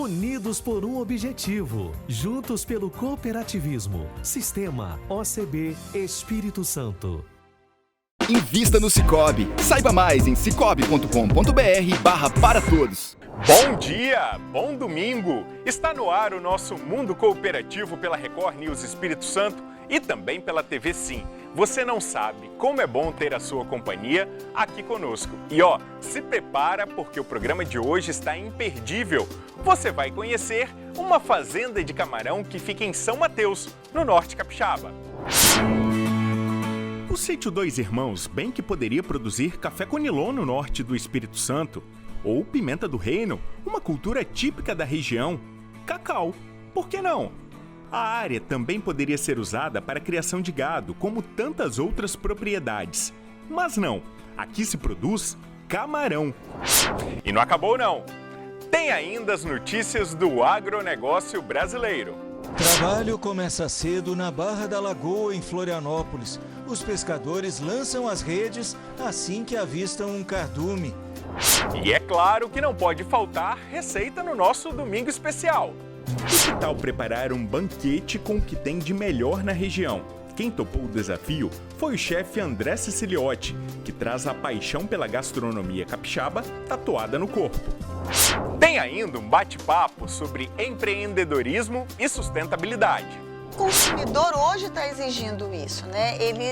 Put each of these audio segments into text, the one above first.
unidos por um objetivo, juntos pelo cooperativismo. Sistema OCB Espírito Santo. Invista no Sicoob. Saiba mais em cicobi.com.br/para todos. Bom dia, bom domingo. Está no ar o nosso Mundo Cooperativo pela Record News Espírito Santo e também pela TV Sim. Você não sabe como é bom ter a sua companhia aqui conosco. E se prepara porque o programa de hoje está imperdível. Você vai conhecer uma fazenda de camarão que fica em São Mateus, no norte capixaba. O sítio Dois Irmãos bem que poderia produzir café conilon no norte do Espírito Santo, ou pimenta do reino, uma cultura típica da região, cacau, por que não? A área também poderia ser usada para a criação de gado, como tantas outras propriedades. Mas não, aqui se produz camarão. E não acabou não. Tem ainda as notícias do agronegócio brasileiro. Trabalho começa cedo na Barra da Lagoa, em Florianópolis. Os pescadores lançam as redes assim que avistam um cardume. E é claro que não pode faltar receita no nosso Domingo Especial. E que tal preparar um banquete com o que tem de melhor na região? Quem topou o desafio foi o chefe André Ceciliotti, que traz a paixão pela gastronomia capixaba tatuada no corpo. Tem ainda um bate-papo sobre empreendedorismo e sustentabilidade. O consumidor hoje está exigindo isso, né? Ele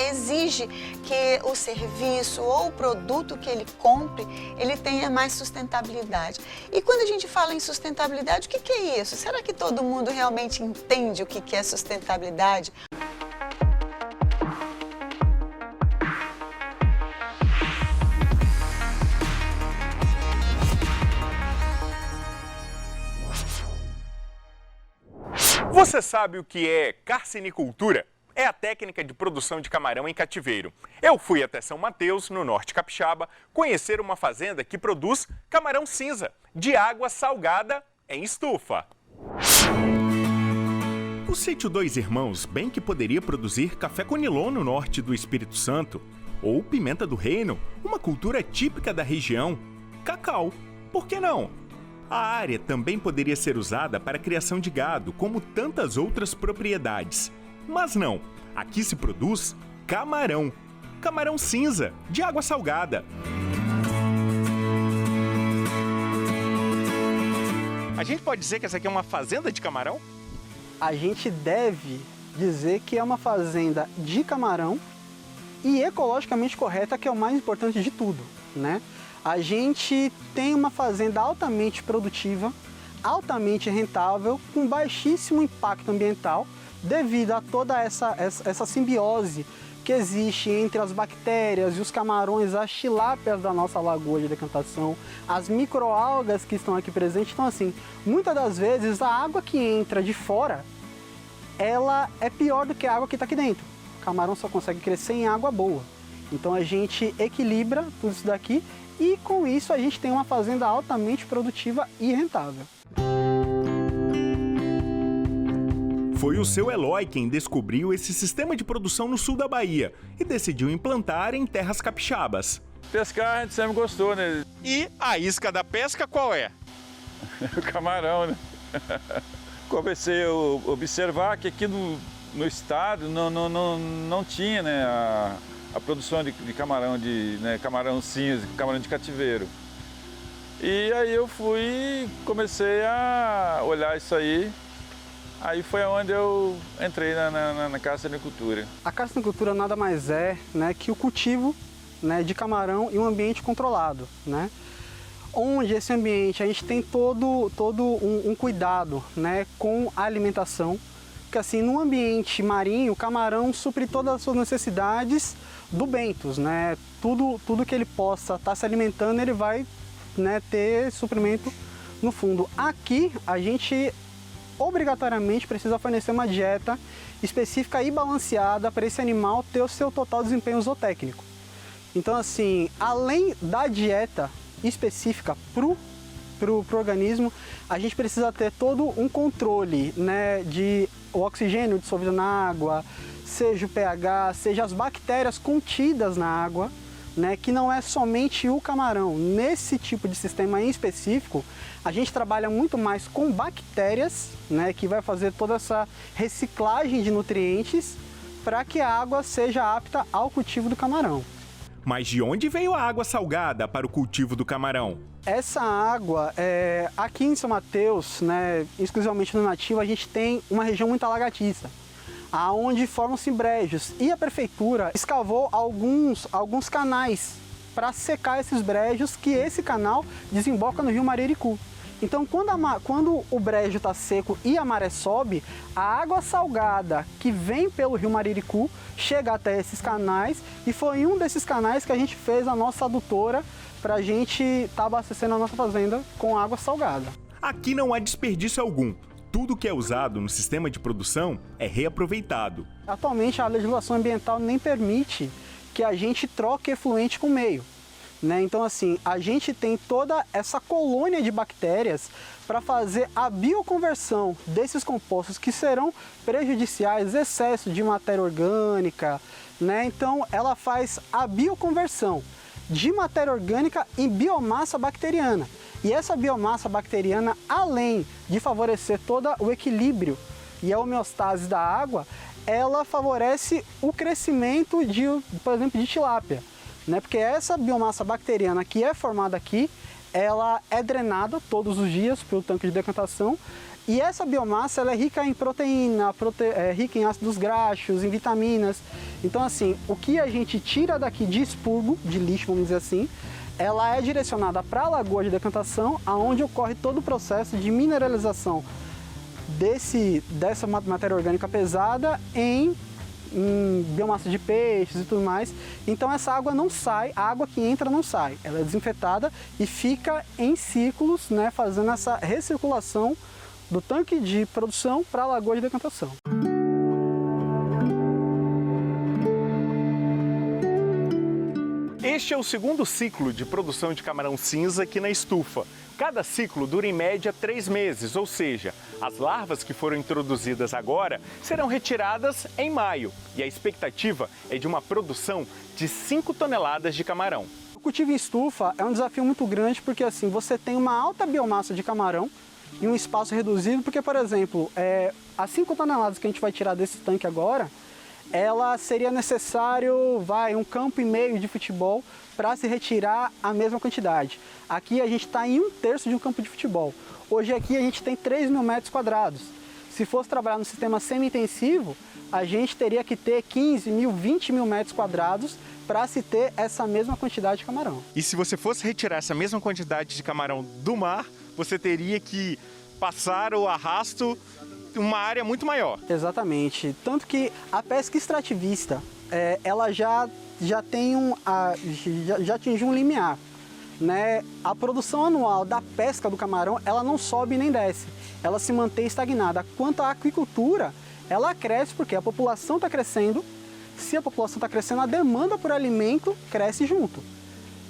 exige que o serviço ou o produto que ele compre, ele tenha mais sustentabilidade. E quando a gente fala em sustentabilidade, o que é isso? Será que todo mundo realmente entende o que é sustentabilidade? Você sabe o que é carcinicultura? É a técnica de produção de camarão em cativeiro. Eu fui até São Mateus, no norte capixaba, conhecer uma fazenda que produz camarão cinza, de água salgada em estufa. O sítio Dois Irmãos bem que poderia produzir café conilon no norte do Espírito Santo, ou pimenta do reino, uma cultura típica da região, cacau, por que não? A área também poderia ser usada para a criação de gado, como tantas outras propriedades. Mas não, aqui se produz camarão. Camarão cinza, de água salgada. A gente pode dizer que essa aqui é uma fazenda de camarão? A gente deve dizer que é uma fazenda de camarão e ecologicamente correta, que é o mais importante de tudo, né? A gente tem uma fazenda altamente produtiva, altamente rentável, com baixíssimo impacto ambiental, devido a toda essa simbiose que existe entre as bactérias e os camarões, as tilápias da nossa lagoa de decantação, as microalgas que estão aqui presentes. Então, assim, muitas das vezes a água que entra de fora, ela é pior do que a água que está aqui dentro. O camarão só consegue crescer em água boa. Então a gente equilibra tudo isso daqui e com isso a gente tem uma fazenda altamente produtiva e rentável. Foi o seu Eloy quem descobriu esse sistema de produção no sul da Bahia e decidiu implantar em terras capixabas. Pescar a gente sempre gostou, né? E a isca da pesca qual é? O camarão, né? Comecei a observar que aqui no estado não tinha, né, a produção de camarão, camarão cinza, camarão de cativeiro. E aí eu comecei a olhar isso aí. Aí foi onde eu entrei na carcinicultura. A carcinicultura nada mais é, né, que o cultivo, né, de camarão em um ambiente controlado, né? Onde esse ambiente a gente tem todo um cuidado, né, com a alimentação. Porque assim, no ambiente marinho, o camarão supre todas as suas necessidades do bentos, né? Tudo que ele possa estar se alimentando, ele vai, né, ter suprimento no fundo. Aqui a gente obrigatoriamente precisa fornecer uma dieta específica e balanceada para esse animal ter o seu total desempenho zootécnico. Então, assim, além da dieta específica pro organismo, a gente precisa ter todo um controle, né, de o oxigênio dissolvido na água, seja o pH, seja as bactérias contidas na água, né, que não é somente o camarão. Nesse tipo de sistema em específico, a gente trabalha muito mais com bactérias, né, que vai fazer toda essa reciclagem de nutrientes para que a água seja apta ao cultivo do camarão. Mas de onde veio a água salgada para o cultivo do camarão? Essa água, aqui em São Mateus, né, exclusivamente no Nativo, a gente tem uma região muito alagadiça, aonde formam-se brejos. E a prefeitura escavou alguns canais para secar esses brejos, que esse canal desemboca no rio Marericu. Então, quando o brejo está seco e a maré sobe, a água salgada que vem pelo rio Marericu chega até esses canais, e foi em um desses canais que a gente fez a nossa adutora para a gente estar abastecendo a nossa fazenda com água salgada. Aqui não há desperdício algum. Tudo que é usado no sistema de produção é reaproveitado. Atualmente, a legislação ambiental nem permite que a gente troque efluente com o meio, né? Então, assim, a gente tem toda essa colônia de bactérias para fazer a bioconversão desses compostos que serão prejudiciais, excesso de matéria orgânica, né? Então, ela faz a bioconversão de matéria orgânica em biomassa bacteriana. E essa biomassa bacteriana, além de favorecer todo o equilíbrio e a homeostase da água, ela favorece o crescimento por exemplo, de tilápia, né? Porque essa biomassa bacteriana que é formada aqui, ela é drenada todos os dias pelo tanque de decantação, e essa biomassa ela é rica em proteína, rica em ácidos graxos, em vitaminas. Então, assim, o que a gente tira daqui de expurgo, de lixo, vamos dizer assim, ela é direcionada para a lagoa de decantação, aonde ocorre todo o processo de mineralização dessa matéria orgânica pesada em biomassa de peixes e tudo mais. Então essa água não sai, a água que entra não sai, ela é desinfetada e fica em ciclos, né, fazendo essa recirculação do tanque de produção para a lagoa de decantação. Este é o segundo ciclo de produção de camarão cinza aqui na estufa. Cada ciclo dura em média 3 meses, ou seja, as larvas que foram introduzidas agora serão retiradas em maio. E a expectativa é de uma produção de 5 toneladas de camarão. O cultivo em estufa é um desafio muito grande porque assim, você tem uma alta biomassa de camarão em um espaço reduzido, porque, por exemplo, as 5 toneladas que a gente vai tirar desse tanque agora, ela seria necessário, 1,5 campo de futebol para se retirar a mesma quantidade. Aqui a gente está em 1/3 de um campo de futebol. Hoje aqui a gente tem 3 mil metros quadrados. Se fosse trabalhar no sistema semi-intensivo, a gente teria que ter 15 mil, 20 mil metros quadrados para se ter essa mesma quantidade de camarão. E se você fosse retirar essa mesma quantidade de camarão do mar, você teria que passar o arrasto uma área muito maior. Exatamente. Tanto que a pesca extrativista, ela já atingiu um limiar, né? A produção anual da pesca do camarão, ela não sobe nem desce, ela se mantém estagnada. Quanto à aquicultura, ela cresce porque a população está crescendo. Se a população está crescendo, a demanda por alimento cresce junto.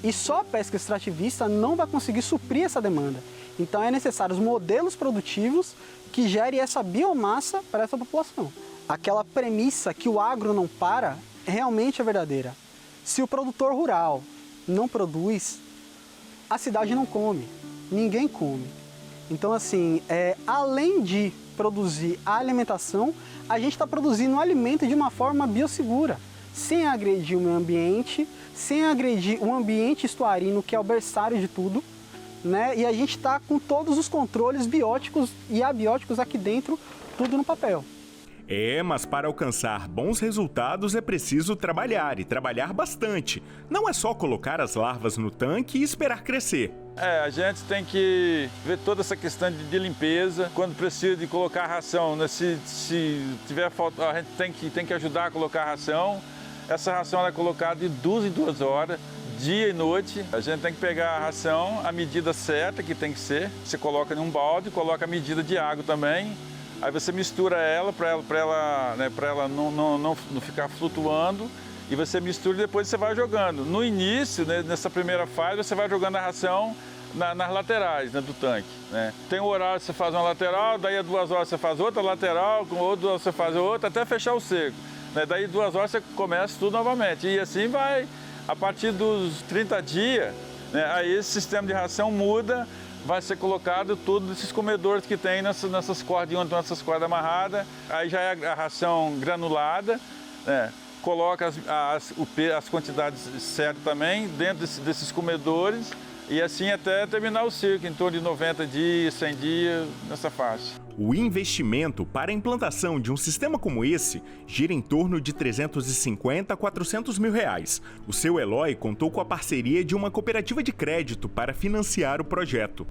E só a pesca extrativista não vai conseguir suprir essa demanda. Então é necessário os modelos produtivos que gerem essa biomassa para essa população. Aquela premissa que o agro não para realmente é verdadeira. Se o produtor rural não produz, a cidade não come, ninguém come. Então, assim, além de produzir a alimentação, a gente está produzindo o alimento de uma forma biosegura, sem agredir o meio ambiente, sem agredir o ambiente estuarino, que é o berçário de tudo, né? E a gente está com todos os controles bióticos e abióticos aqui dentro, tudo no papel. Mas para alcançar bons resultados é preciso trabalhar, e trabalhar bastante. Não é só colocar as larvas no tanque e esperar crescer. A gente tem que ver toda essa questão de limpeza, quando precisa de colocar ração, né? Se tiver falta, a gente tem que ajudar a colocar a ração. Essa ração ela é colocada de 2 em 2 horas, dia e noite. A gente tem que pegar a ração, a medida certa que tem que ser. Você coloca em um balde, coloca a medida de água também. Aí você mistura ela para ela não ficar flutuando. E você mistura e depois você vai jogando. No início, né, nessa primeira fase, você vai jogando a ração nas laterais, né, do tanque, né? Tem um horário que você faz uma lateral, daí a 2 horas você faz outra lateral, com outra 2 horas você faz outra, até fechar o seco, né? Daí 2 horas você começa tudo novamente. E assim vai A partir dos 30 dias, né, aí esse sistema de ração muda, vai ser colocado todos esses comedores que tem nessas cordas, onde estão essas cordas amarradas. Aí já é a ração granulada, né? Coloca as quantidades certas também dentro desses comedores e assim até terminar o ciclo, em torno de 90 dias, 100 dias, nessa faixa. O investimento para a implantação de um sistema como esse gira em torno de 350 a 400 mil reais. O seu Eloy contou com a parceria de uma cooperativa de crédito para financiar o projeto.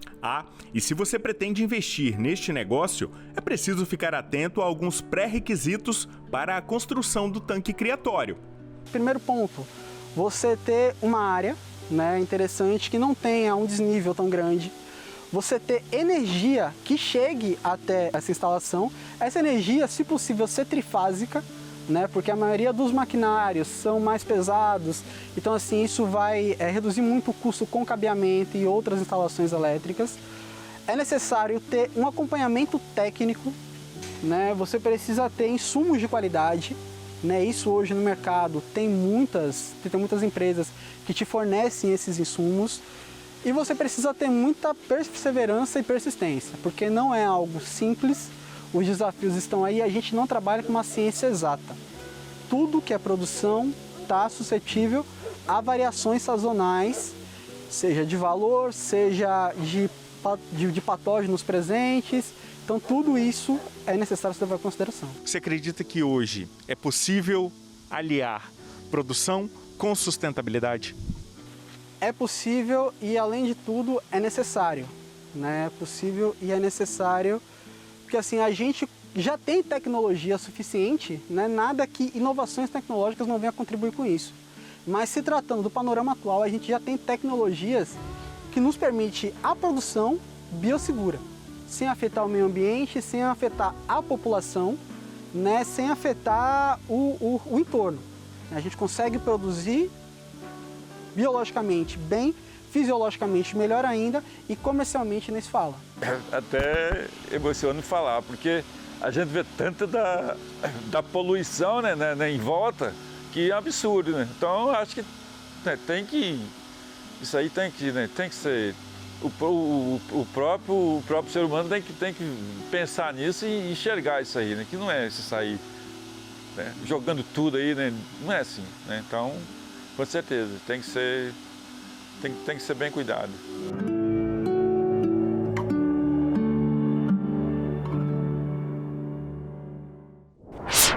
E se você pretende investir neste negócio, é preciso ficar atento a alguns pré-requisitos para a construção do tanque criatório. Primeiro ponto, você ter uma área, né, interessante, que não tenha um desnível tão grande. Você ter energia que chegue até essa instalação. Essa energia, se possível, ser trifásica, né? Porque a maioria dos maquinários são mais pesados. Então, assim, isso vai reduzir muito o custo com cabeamento e outras instalações elétricas. É necessário ter um acompanhamento técnico, né? Você precisa ter insumos de qualidade, né? Isso hoje no mercado tem muitas empresas que te fornecem esses insumos. E você precisa ter muita perseverança e persistência, porque não é algo simples, os desafios estão aí, a gente não trabalha com uma ciência exata. Tudo que é produção está suscetível a variações sazonais, seja de valor, seja de patógenos presentes, então tudo isso é necessário ser levado em consideração. Você acredita que hoje é possível aliar produção com sustentabilidade? É possível e, além de tudo, é necessário, né? É possível e é necessário, porque assim, a gente já tem tecnologia suficiente, né? Nada que inovações tecnológicas não venham a contribuir com isso. Mas se tratando do panorama atual, a gente já tem tecnologias que nos permitem a produção biosegura, sem afetar o meio ambiente, sem afetar a população, né? Sem afetar o entorno. A gente consegue produzir biologicamente bem, fisiologicamente melhor ainda e comercialmente nem se fala. Até emociona falar, porque a gente vê tanto da poluição, né, em volta, que é absurdo, né? Então acho que isso aí tem que ser, o próprio ser humano tem que pensar nisso e enxergar isso aí, né? Que não é se sair, né, jogando tudo aí, né? Não é assim, né? Então, com certeza, tem que ser bem cuidado.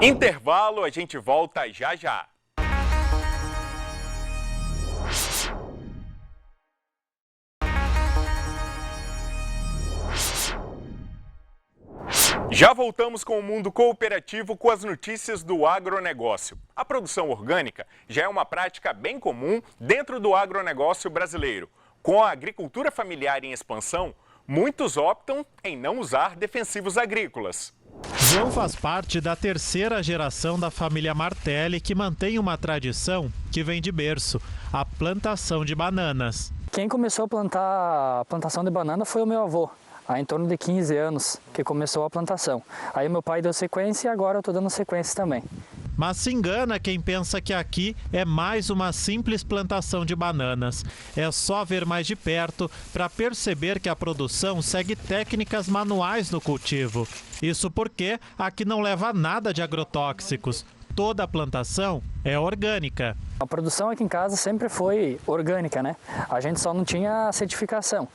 Intervalo, a gente volta já já. Já voltamos com o mundo cooperativo com as notícias do agronegócio. A produção orgânica já é uma prática bem comum dentro do agronegócio brasileiro. Com a agricultura familiar em expansão, muitos optam em não usar defensivos agrícolas. João faz parte da terceira geração da família Martelli, que mantém uma tradição que vem de berço, a plantação de bananas. Quem começou a plantação de banana foi o meu avô. Há em torno de 15 anos que começou a plantação. Aí meu pai deu sequência e agora eu estou dando sequência também. Mas se engana quem pensa que aqui é mais uma simples plantação de bananas. É só ver mais de perto para perceber que a produção segue técnicas manuais no cultivo. Isso porque aqui não leva nada de agrotóxicos. Toda a plantação é orgânica. A produção aqui em casa sempre foi orgânica, né? A gente só não tinha certificação.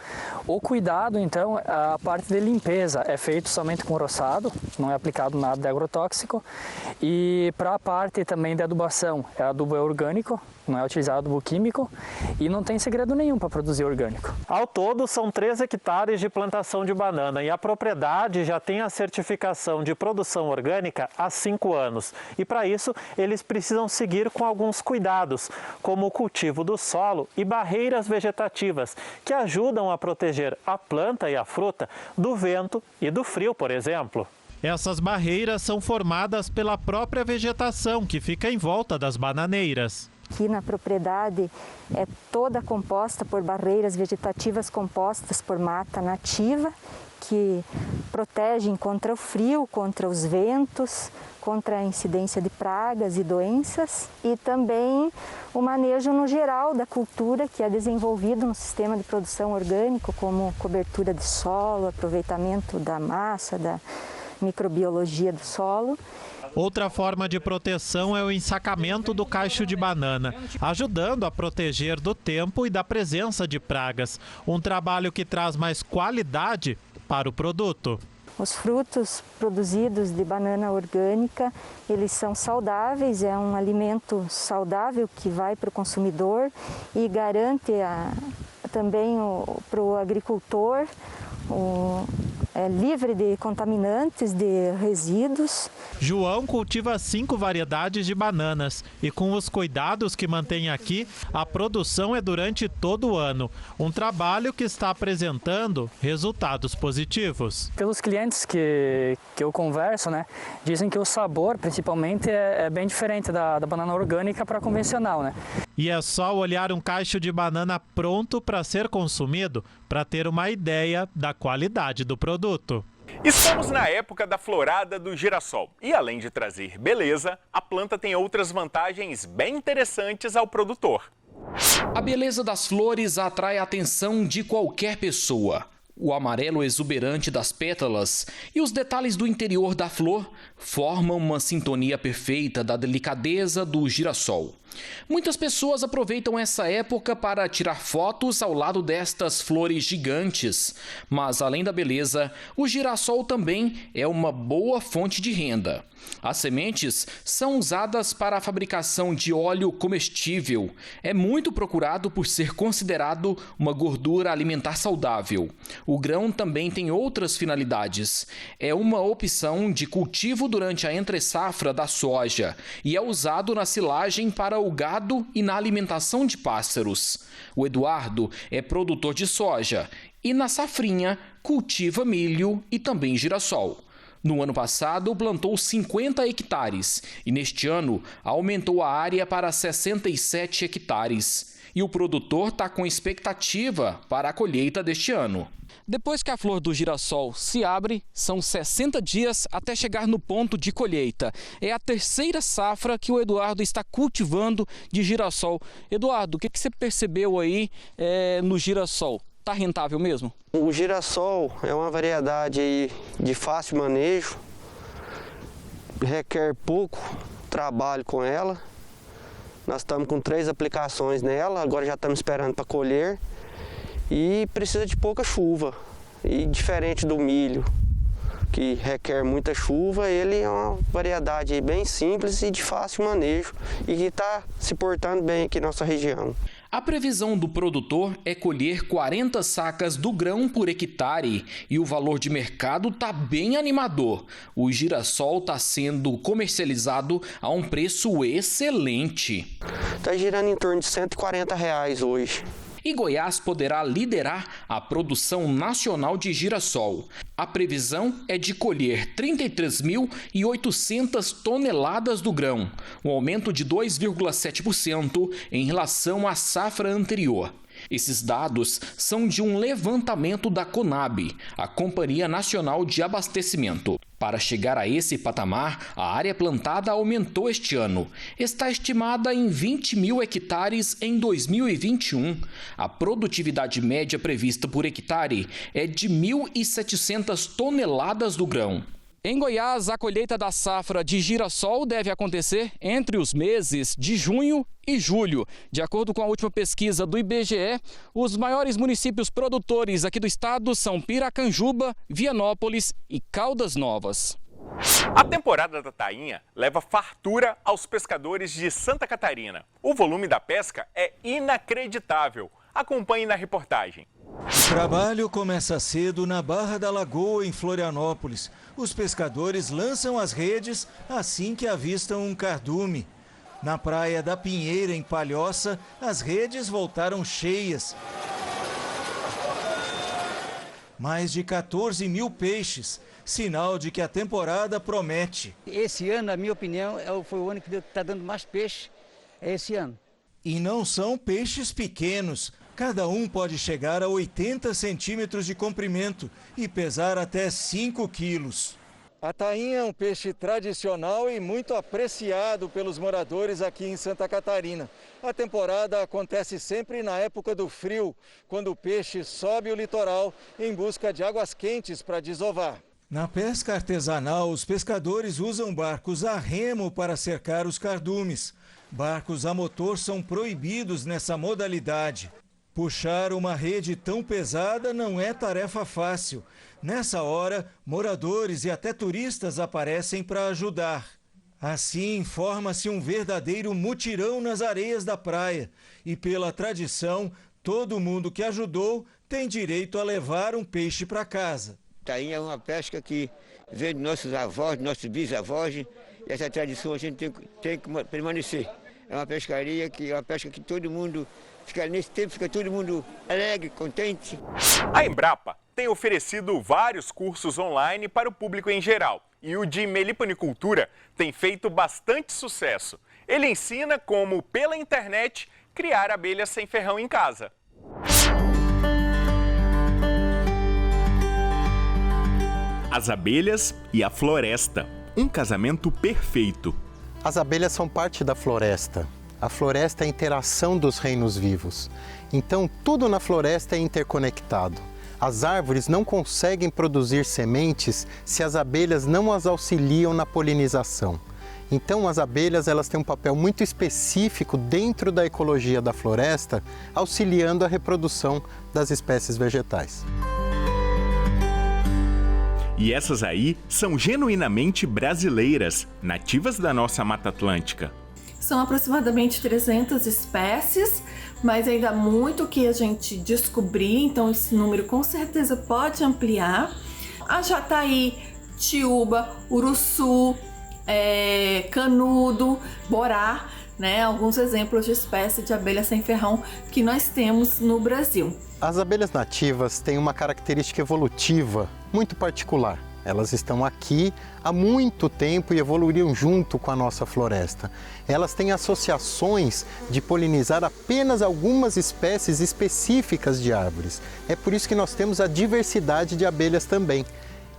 O cuidado, então, a parte de limpeza é feito somente com roçado, não é aplicado nada de agrotóxico. E para a parte também de adubação, adubo é orgânico, não é utilizado adubo químico e não tem segredo nenhum para produzir orgânico. Ao todo, são 3 hectares de plantação de banana e a propriedade já tem a certificação de produção orgânica há 5 anos. E para isso, eles precisam seguir com alguns cuidados, como o cultivo do solo e barreiras vegetativas, que ajudam a proteger a planta e a fruta do vento e do frio, por exemplo. Essas barreiras são formadas pela própria vegetação que fica em volta das bananeiras. Aqui na propriedade é toda composta por barreiras vegetativas compostas por mata nativa que protegem contra o frio, contra os ventos, contra a incidência de pragas e doenças, e também o manejo no geral da cultura que é desenvolvido no sistema de produção orgânico, como cobertura de solo, aproveitamento da massa, da microbiologia do solo. Outra forma de proteção é o ensacamento do cacho de banana, ajudando a proteger do tempo e da presença de pragas. Um trabalho que traz mais qualidade para o produto. Os frutos produzidos de banana orgânica, eles são saudáveis, é um alimento saudável que vai para o consumidor e garante também para o agricultor livre de contaminantes, de resíduos. João cultiva 5 variedades de bananas e com os cuidados que mantém aqui, a produção é durante todo o ano. Um trabalho que está apresentando resultados positivos. Pelos clientes que eu converso, né, dizem que o sabor, principalmente, é bem diferente da banana orgânica para a convencional, né? E é só olhar um cacho de banana pronto para ser consumido para ter uma ideia da qualidade do produto. Estamos na época da florada do girassol e, além de trazer beleza, a planta tem outras vantagens bem interessantes ao produtor. A beleza das flores atrai a atenção de qualquer pessoa. O amarelo exuberante das pétalas e os detalhes do interior da flor formam uma sintonia perfeita da delicadeza do girassol. Muitas pessoas aproveitam essa época para tirar fotos ao lado destas flores gigantes. Mas, além da beleza, o girassol também é uma boa fonte de renda. As sementes são usadas para a fabricação de óleo comestível. É muito procurado por ser considerado uma gordura alimentar saudável. O grão também tem outras finalidades. É uma opção de cultivo durante a entre-safra da soja e é usado na silagem para o gado e na alimentação de pássaros. O Eduardo é produtor de soja e na safrinha cultiva milho e também girassol. No ano passado, plantou 50 hectares e neste ano aumentou a área para 67 hectares. E o produtor está com expectativa para a colheita deste ano. Depois que a flor do girassol se abre, são 60 dias até chegar no ponto de colheita. É a terceira safra que o Eduardo está cultivando de girassol. Eduardo, o que você percebeu aí no girassol? Está rentável mesmo? O girassol é uma variedade aí de fácil manejo, requer pouco trabalho com ela. Nós estamos com 3 aplicações nela, agora já estamos esperando para colher e precisa de pouca chuva. E diferente do milho, que requer muita chuva, ele é uma variedade bem simples e de fácil manejo e que está se portando bem aqui na nossa região. A previsão do produtor é colher 40 sacas do grão por hectare e o valor de mercado está bem animador. O girassol está sendo comercializado a um preço excelente. Está girando em torno de R$140 hoje. E Goiás poderá liderar a produção nacional de girassol. A previsão é de colher 33.800 toneladas do grão, um aumento de 2,7% em relação à safra anterior. Esses dados são de um levantamento da Conab, a Companhia Nacional de Abastecimento. Para chegar a esse patamar, a área plantada aumentou este ano. Está estimada em 20 mil hectares em 2021. A produtividade média prevista por hectare é de 1.700 toneladas do grão. Em Goiás, a colheita da safra de girassol deve acontecer entre os meses de junho e julho. De acordo com a última pesquisa do IBGE, os maiores municípios produtores aqui do estado são Piracanjuba, Vianópolis e Caldas Novas. A temporada da tainha leva fartura aos pescadores de Santa Catarina. O volume da pesca é inacreditável. Acompanhe na reportagem. O trabalho começa cedo na Barra da Lagoa, em Florianópolis. Os pescadores lançam as redes assim que avistam um cardume. Na Praia da Pinheira, em Palhoça, as redes voltaram cheias. Mais de 14 mil peixes, sinal de que a temporada promete. Esse ano, na minha opinião, foi o ano que está dando mais peixe, é esse ano. E não são peixes pequenos. Cada um pode chegar a 80 centímetros de comprimento e pesar até 5 quilos. A tainha é um peixe tradicional e muito apreciado pelos moradores aqui em Santa Catarina. A temporada acontece sempre na época do frio, quando o peixe sobe o litoral em busca de águas quentes para desovar. Na pesca artesanal, os pescadores usam barcos a remo para cercar os cardumes. Barcos a motor são proibidos nessa modalidade. Puxar uma rede tão pesada não é tarefa fácil. Nessa hora, moradores e até turistas aparecem para ajudar. Assim, forma-se um verdadeiro mutirão nas areias da praia. E pela tradição, todo mundo que ajudou tem direito a levar um peixe para casa. Tainha é uma pesca que vem de nossos avós, de nossos bisavós, e essa tradição a gente tem que permanecer. É uma pescaria que é uma pesca que todo mundo nesse tempo fica todo mundo alegre, contente. A Embrapa tem oferecido vários cursos online para o público em geral e o de meliponicultura tem feito bastante sucesso. Ele ensina como, pela internet, criar abelhas sem ferrão em casa. As abelhas e a floresta, um casamento perfeito. As abelhas são parte da floresta. A floresta é a interação dos reinos vivos. Então, tudo na floresta é interconectado. As árvores não conseguem produzir sementes se as abelhas não as auxiliam na polinização. Então, as abelhas elas têm um papel muito específico dentro da ecologia da floresta, auxiliando a reprodução das espécies vegetais. E essas aí são genuinamente brasileiras, nativas da nossa Mata Atlântica. São aproximadamente 300 espécies, mas ainda há muito que a gente descobrir, então esse número com certeza pode ampliar. A jataí, tiúba, uruçu, canudo, borá, né? Alguns exemplos de espécie de abelha sem ferrão que nós temos no Brasil. As abelhas nativas têm uma característica evolutiva muito particular. Elas estão aqui há muito tempo e evoluíram junto com a nossa floresta. Elas têm associações de polinizar apenas algumas espécies específicas de árvores. É por isso que nós temos a diversidade de abelhas também.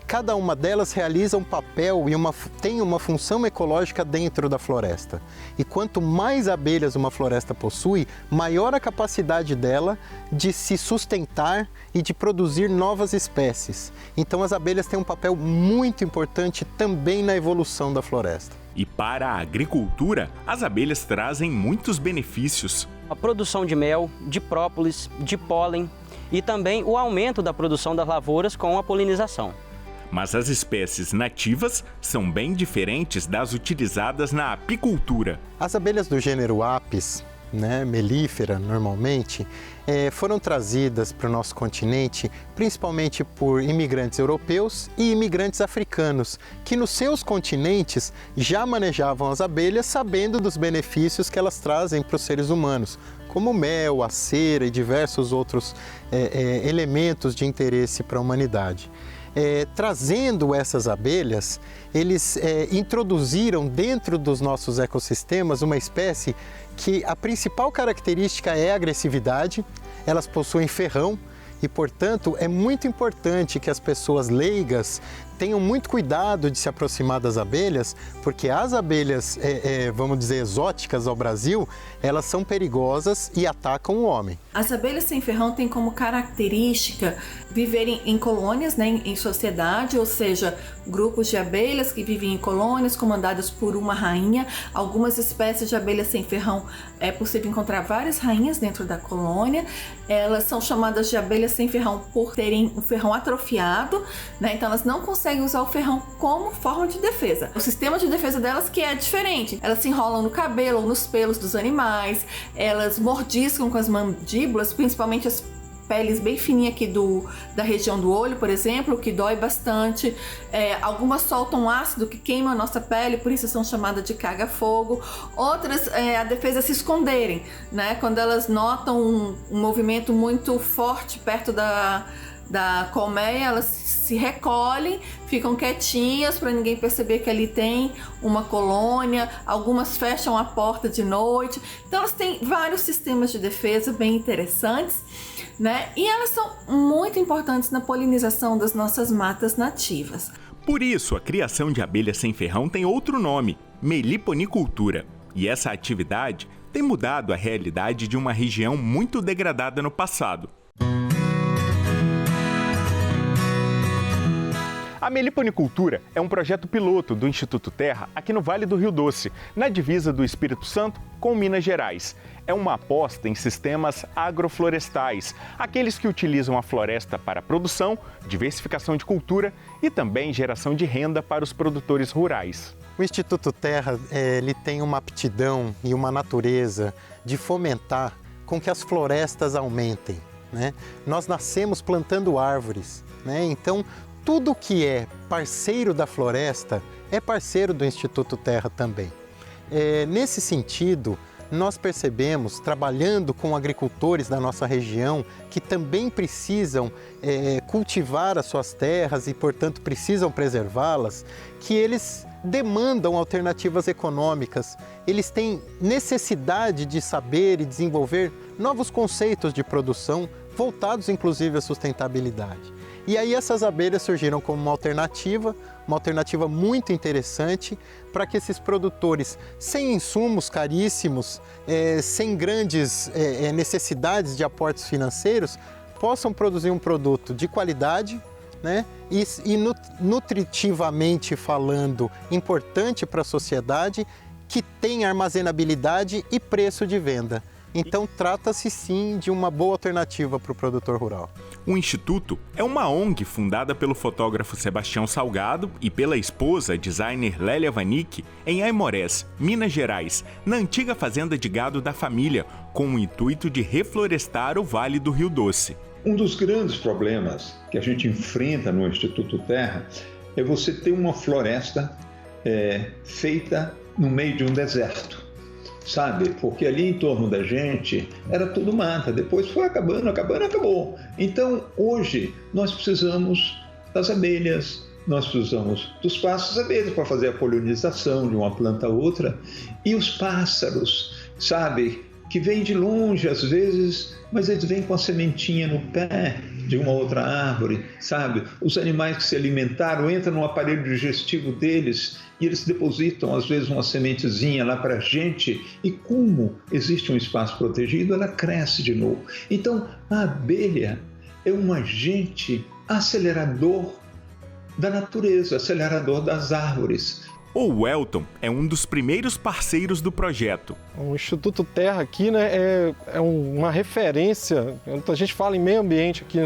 Cada uma delas realiza um papel e tem uma função ecológica dentro da floresta. E quanto mais abelhas uma floresta possui, maior a capacidade dela de se sustentar e de produzir novas espécies. Então as abelhas têm um papel muito importante também na evolução da floresta. E para a agricultura, as abelhas trazem muitos benefícios. A produção de mel, de própolis, de pólen e também o aumento da produção das lavouras com a polinização. Mas as espécies nativas são bem diferentes das utilizadas na apicultura. As abelhas do gênero Apis, melífera normalmente, foram trazidas para o nosso continente principalmente por imigrantes europeus e imigrantes africanos, que nos seus continentes já manejavam as abelhas sabendo dos benefícios que elas trazem para os seres humanos, como o mel, a cera e diversos outros elementos de interesse para a humanidade. Trazendo essas abelhas, eles introduziram dentro dos nossos ecossistemas uma espécie que a principal característica é a agressividade. Elas possuem ferrão e, portanto, é muito importante que as pessoas leigas tenham muito cuidado de se aproximar das abelhas, porque as abelhas, vamos dizer, exóticas ao Brasil, elas são perigosas e atacam o homem. As abelhas sem ferrão têm como característica viverem em colônias, em sociedade, ou seja, grupos de abelhas que vivem em colônias comandadas por uma rainha. Algumas espécies de abelhas sem ferrão é possível encontrar várias rainhas dentro da colônia. Elas são chamadas de abelhas sem ferrão por terem o ferrão atrofiado, então elas não conseguem usar o ferrão como forma de defesa. O sistema de defesa delas que é diferente. Elas se enrolam no cabelo ou nos pelos dos animais, elas mordiscam com as mandíbulas, principalmente as peles bem fininhas aqui da região do olho, por exemplo, que dói bastante. Algumas soltam ácido que queima a nossa pele, por isso são chamadas de caga-fogo. Outras, a defesa é se esconderem, quando elas notam um movimento muito forte perto da colmeia, elas se recolhem, ficam quietinhas para ninguém perceber que ali tem uma colônia. Algumas fecham a porta de noite. Então elas têm vários sistemas de defesa bem interessantes, né? E elas são muito importantes na polinização das nossas matas nativas. Por isso, a criação de abelhas sem ferrão tem outro nome, meliponicultura. E essa atividade tem mudado a realidade de uma região muito degradada no passado. A meliponicultura é um projeto piloto do Instituto Terra aqui no Vale do Rio Doce, na divisa do Espírito Santo com Minas Gerais. É uma aposta em sistemas agroflorestais, aqueles que utilizam a floresta para produção, diversificação de cultura e também geração de renda para os produtores rurais. O Instituto Terra ele tem uma aptidão e uma natureza de fomentar com que as florestas aumentem, né? Nós nascemos plantando árvores, né? Então, tudo que é parceiro da floresta é parceiro do Instituto Terra também. Nesse sentido, nós percebemos, trabalhando com agricultores da nossa região, que também precisam cultivar as suas terras e, portanto, precisam preservá-las, que eles demandam alternativas econômicas, eles têm necessidade de saber e desenvolver novos conceitos de produção voltados, inclusive, à sustentabilidade. E aí essas abelhas surgiram como uma alternativa muito interessante para que esses produtores, sem insumos caríssimos, sem grandes necessidades de aportes financeiros, possam produzir um produto de qualidade, né? E nutritivamente falando, importante para a sociedade, que tem armazenabilidade e preço de venda. Então, trata-se sim de uma boa alternativa para o produtor rural. O Instituto é uma ONG fundada pelo fotógrafo Sebastião Salgado e pela esposa, designer Lélia Vanik, em Aimorés, Minas Gerais, na antiga fazenda de gado da família, com o intuito de reflorestar o Vale do Rio Doce. Um dos grandes problemas que a gente enfrenta no Instituto Terra é você ter uma floresta feita no meio de um deserto. Sabe? Porque ali em torno da gente era tudo mata, depois foi acabou. Então, hoje, nós precisamos das abelhas, nós precisamos dos pássaros abelhas para fazer a polinização de uma planta a outra, e os pássaros, sabe? Que vêm de longe às vezes, mas eles vêm com a sementinha no pé de uma outra árvore, sabe? Os animais que se alimentaram entram no aparelho digestivo deles e eles depositam, às vezes, uma sementezinha lá para a gente, e como existe um espaço protegido, ela cresce de novo. Então, a abelha é um agente acelerador da natureza, acelerador das árvores. O Welton é um dos primeiros parceiros do projeto. O Instituto Terra aqui, né, é uma referência. A gente fala em meio ambiente aqui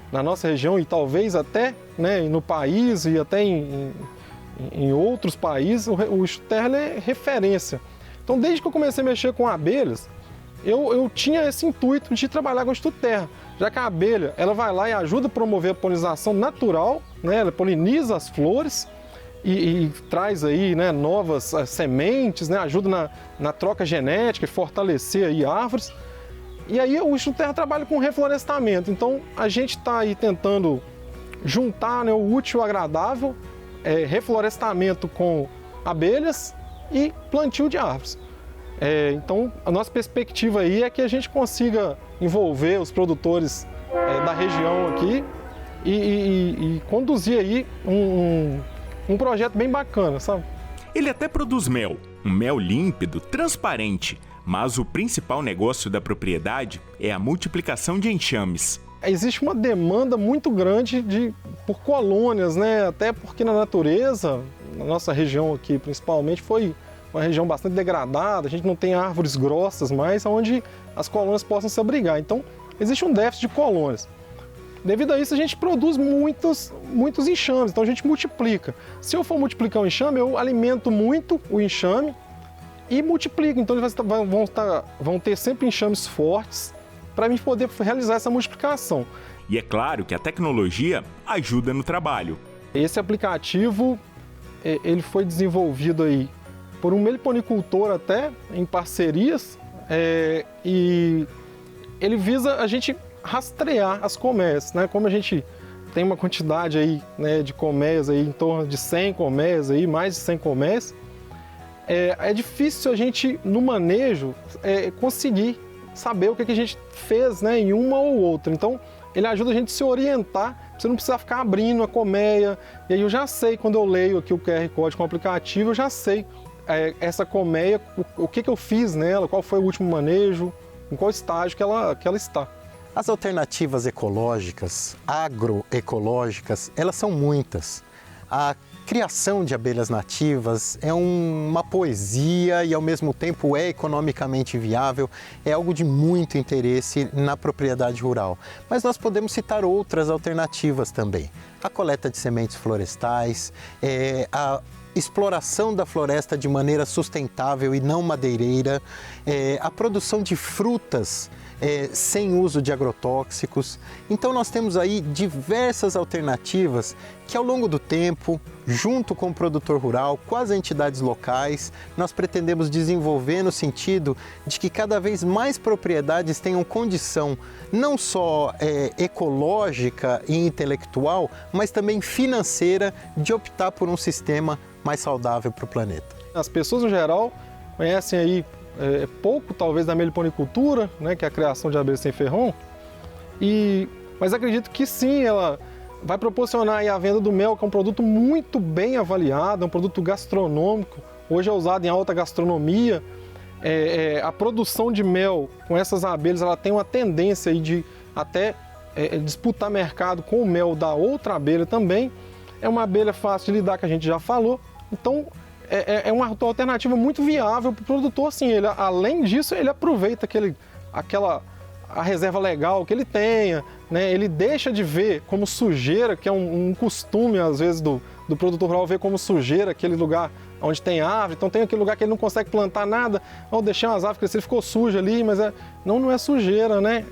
na nossa região e talvez até, né, no país e até em outros países, o Instituto Terra é referência. Então, desde que eu comecei a mexer com abelhas, eu tinha esse intuito de trabalhar com o Instituto Terra, já que a abelha ela vai lá e ajuda a promover a polinização natural, né, ela poliniza as flores, e traz aí, né, novas sementes, né, ajuda na troca genética e fortalecer aí árvores. E aí o Instituto Terra trabalha com reflorestamento. Então a gente está aí tentando juntar, né, o útil ao agradável, reflorestamento com abelhas e plantio de árvores. Então a nossa perspectiva aí é que a gente consiga envolver os produtores da região aqui e conduzir aí um projeto bem bacana, sabe? Ele até produz mel, um mel límpido, transparente, mas o principal negócio da propriedade é a multiplicação de enxames. Existe uma demanda muito grande por colônias, né? Até porque na natureza, na nossa região aqui principalmente, foi uma região bastante degradada, a gente não tem árvores grossas mais onde as colônias possam se abrigar. Então, existe um déficit de colônias. Devido a isso, a gente produz muitos enxames, então a gente multiplica. Se eu for multiplicar um enxame, eu alimento muito o enxame e multiplico. Então eles vão ter sempre enxames fortes para a gente poder realizar essa multiplicação. E é claro que a tecnologia ajuda no trabalho. Esse aplicativo ele foi desenvolvido aí por um meliponicultor até, em parcerias, e ele visa a gente rastrear as colmeias, né? Como a gente tem uma quantidade aí, né, de colmeias aí, em torno de 100 colmeias aí, mais de 100 colmeias, é difícil a gente, no manejo, conseguir saber o que a gente fez, né, em uma ou outra. Então, ele ajuda a gente a se orientar, você não precisa ficar abrindo a colmeia, e aí eu já sei, quando eu leio aqui o QR Code com o aplicativo, eu já sei essa colmeia, o que eu fiz nela, qual foi o último manejo, em qual estágio que ela está. As alternativas ecológicas, agroecológicas, elas são muitas. A criação de abelhas nativas é uma poesia e ao mesmo tempo é economicamente viável, é algo de muito interesse na propriedade rural. Mas nós podemos citar outras alternativas também. A coleta de sementes florestais, a exploração da floresta de maneira sustentável e não madeireira, a produção de frutas sem uso de agrotóxicos. Então nós temos aí diversas alternativas que ao longo do tempo, junto com o produtor rural, com as entidades locais, nós pretendemos desenvolver no sentido de que cada vez mais propriedades tenham condição não só ecológica e intelectual, mas também financeira de optar por um sistema mais saudável para o planeta. As pessoas, no geral, conhecem aí pouco, talvez, da meliponicultura, né, que é a criação de abelhas sem ferrão, mas acredito que sim, ela vai proporcionar aí a venda do mel, que é um produto muito bem avaliado, é um produto gastronômico, hoje é usado em alta gastronomia. A produção de mel com essas abelhas, ela tem uma tendência aí de até disputar mercado com o mel da outra abelha também. É uma abelha fácil de lidar, que a gente já falou, então é uma alternativa muito viável para o produtor. Assim, além disso, ele aproveita a reserva legal que ele tenha, né? Ele deixa de ver como sujeira, que é um costume às vezes do produtor rural ver como sujeira aquele lugar onde tem árvore. Então tem aquele lugar que ele não consegue plantar nada, deixei umas árvores crescer, ficou sujo ali, mas não é sujeira, né?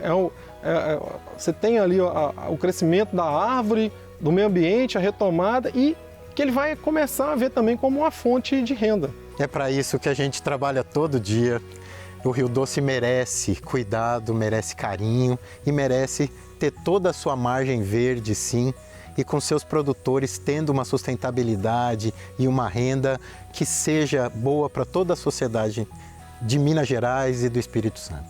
Você tem ali o crescimento da árvore, do meio ambiente, a retomada, e que ele vai começar a ver também como uma fonte de renda. É para isso que a gente trabalha todo dia. O Rio Doce merece cuidado, merece carinho e merece ter toda a sua margem verde, sim, e com seus produtores tendo uma sustentabilidade e uma renda que seja boa para toda a sociedade de Minas Gerais e do Espírito Santo.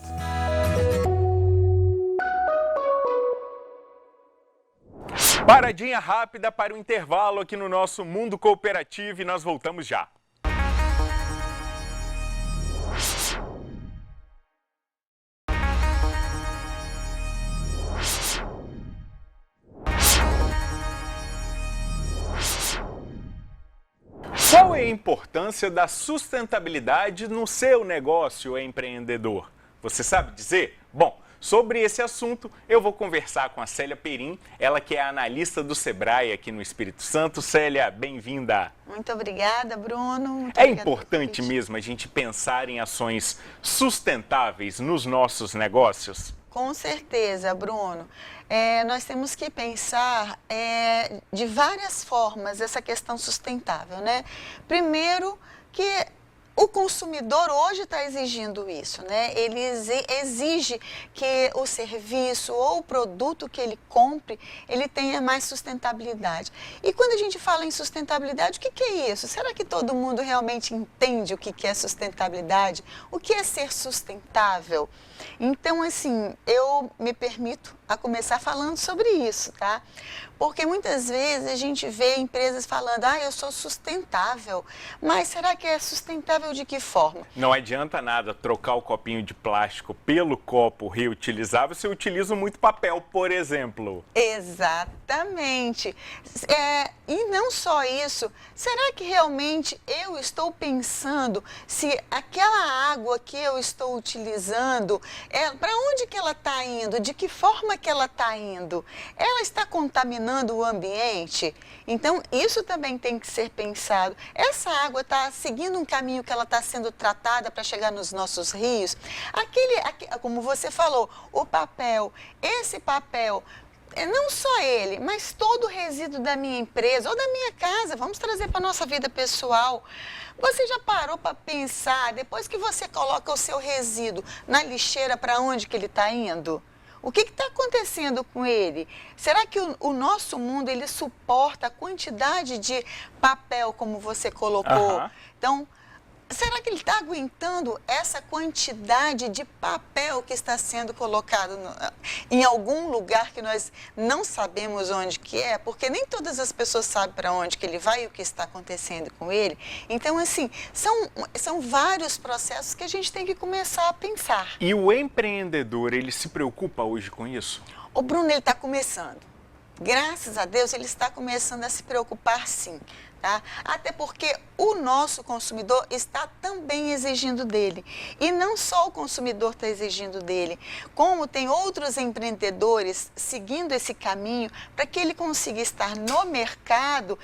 Paradinha rápida para o intervalo aqui no nosso Mundo Cooperativo e nós voltamos já. Qual é a importância da sustentabilidade no seu negócio, empreendedor? Você sabe dizer? Bom, sobre esse assunto, eu vou conversar com a Célia Perim, ela que é analista do Sebrae aqui no Espírito Santo. Célia, bem-vinda. Muito obrigada, Bruno. É importante mesmo a gente pensar em ações sustentáveis nos nossos negócios? Com certeza, Bruno. Nós temos que pensar de várias formas essa questão sustentável, né? Primeiro, que o consumidor hoje está exigindo isso, né? Ele exige que o serviço ou o produto que ele compre, ele tenha mais sustentabilidade. E quando a gente fala em sustentabilidade, o que é isso? Será que todo mundo realmente entende o que é sustentabilidade? O que é ser sustentável? Então, assim, eu me permito a começar falando sobre isso, tá? Porque muitas vezes a gente vê empresas falando, eu sou sustentável, mas será que é sustentável de que forma? Não adianta nada trocar o copinho de plástico pelo copo reutilizável se eu utilizo muito papel, por exemplo. Exatamente. E não só isso, será que realmente eu estou pensando se aquela água que eu estou utilizando, para onde que ela está indo? De que forma que ela está indo? Ela está contaminando o ambiente? Então, isso também tem que ser pensado. Essa água está seguindo um caminho que ela está sendo tratada para chegar nos nossos rios? Como você falou, o papel, esse papel, não só ele, mas todo o resíduo da minha empresa ou da minha casa, vamos trazer para a nossa vida pessoal. Você já parou para pensar, depois que você coloca o seu resíduo na lixeira, para onde que ele está indo? O que está acontecendo com ele? Será que o nosso mundo ele suporta a quantidade de papel como você colocou? Então, será que ele está aguentando essa quantidade de papel que está sendo colocado em algum lugar que nós não sabemos onde que é? Porque nem todas as pessoas sabem para onde que ele vai e o que está acontecendo com ele. Então, assim, são vários processos que a gente tem que começar a pensar. E o empreendedor, ele se preocupa hoje com isso? O Bruno, ele está começando. Graças a Deus, ele está começando a se preocupar, sim. Tá? Até porque o nosso consumidor está também exigindo dele. E não só o consumidor está exigindo dele, como tem outros empreendedores seguindo esse caminho para que ele consiga estar no mercado.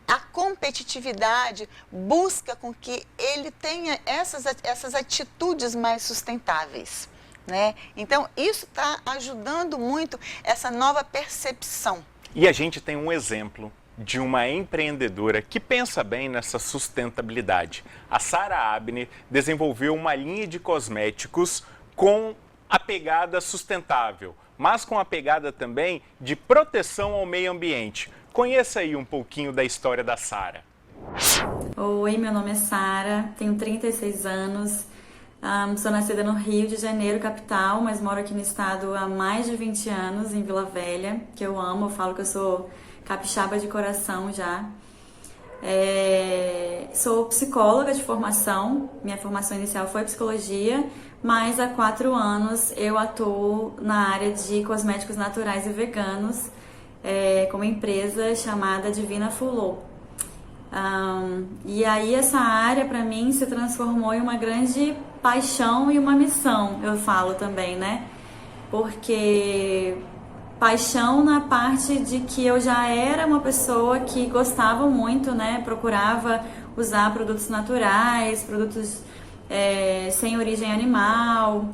A competitividade busca com que ele tenha essas atitudes mais sustentáveis, né? Então, isso está ajudando muito essa nova percepção. E a gente tem um exemplo de uma empreendedora que pensa bem nessa sustentabilidade. A Sara Abner desenvolveu uma linha de cosméticos com a pegada sustentável, mas com a pegada também de proteção ao meio ambiente. Conheça aí um pouquinho da história da Sara. Oi, meu nome é Sara, tenho 36 anos, sou nascida no Rio de Janeiro, capital, mas moro aqui no estado há mais de 20 anos, em Vila Velha, que eu amo, eu falo que eu sou capixaba de coração já. Sou psicóloga de formação, minha formação inicial foi psicologia, mas há 4 anos eu atuo na área de cosméticos naturais e veganos, com uma empresa chamada Divina Fulô. E aí essa área para mim se transformou em uma grande paixão e uma missão, eu falo também, né? Porque paixão na parte de que eu já era uma pessoa que gostava muito, né? Procurava usar produtos naturais, produtos sem origem animal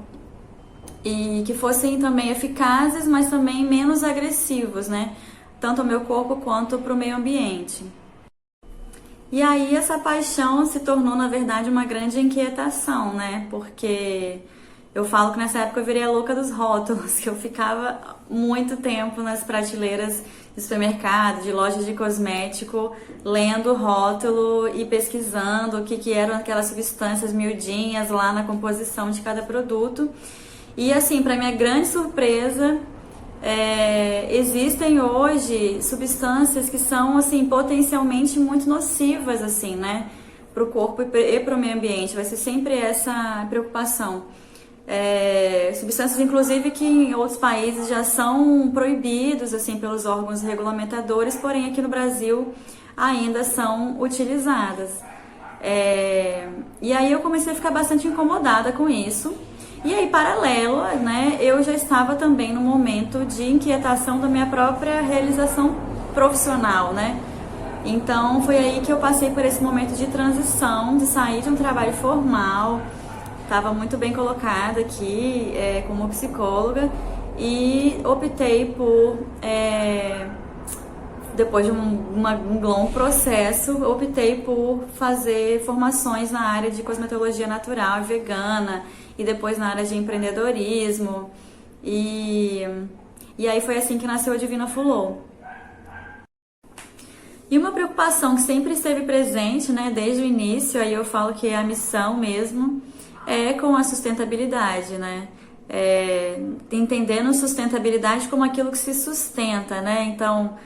e que fossem também eficazes, mas também menos agressivos, né? Tanto ao meu corpo quanto para o meio ambiente. E aí essa paixão se tornou, na verdade, uma grande inquietação, né? Porque eu falo que nessa época eu virei a louca dos rótulos, que eu ficava muito tempo nas prateleiras de supermercado, de lojas de cosmético, lendo o rótulo e pesquisando o que eram aquelas substâncias miudinhas lá na composição de cada produto. E assim, para minha grande surpresa, existem hoje substâncias que são assim potencialmente muito nocivas assim, né, para o corpo e para o meio ambiente. Vai ser sempre essa preocupação. Substâncias inclusive que em outros países já são proibidos assim pelos órgãos regulamentadores, porém aqui no Brasil ainda são utilizadas. E aí eu comecei a ficar bastante incomodada com isso. E aí, paralelo, né, eu já estava também no momento de inquietação da minha própria realização profissional, né? Então, foi aí que eu passei por esse momento de transição, de sair de um trabalho formal, estava muito bem colocada aqui como psicóloga e optei por, depois de um longo processo, optei por fazer formações na área de cosmetologia natural e vegana, e depois na área de empreendedorismo, e aí foi assim que nasceu a Divina Fulô. E uma preocupação que sempre esteve presente, né, desde o início, aí eu falo que é a missão mesmo, é com a sustentabilidade, né, entendendo sustentabilidade como aquilo que se sustenta, né, então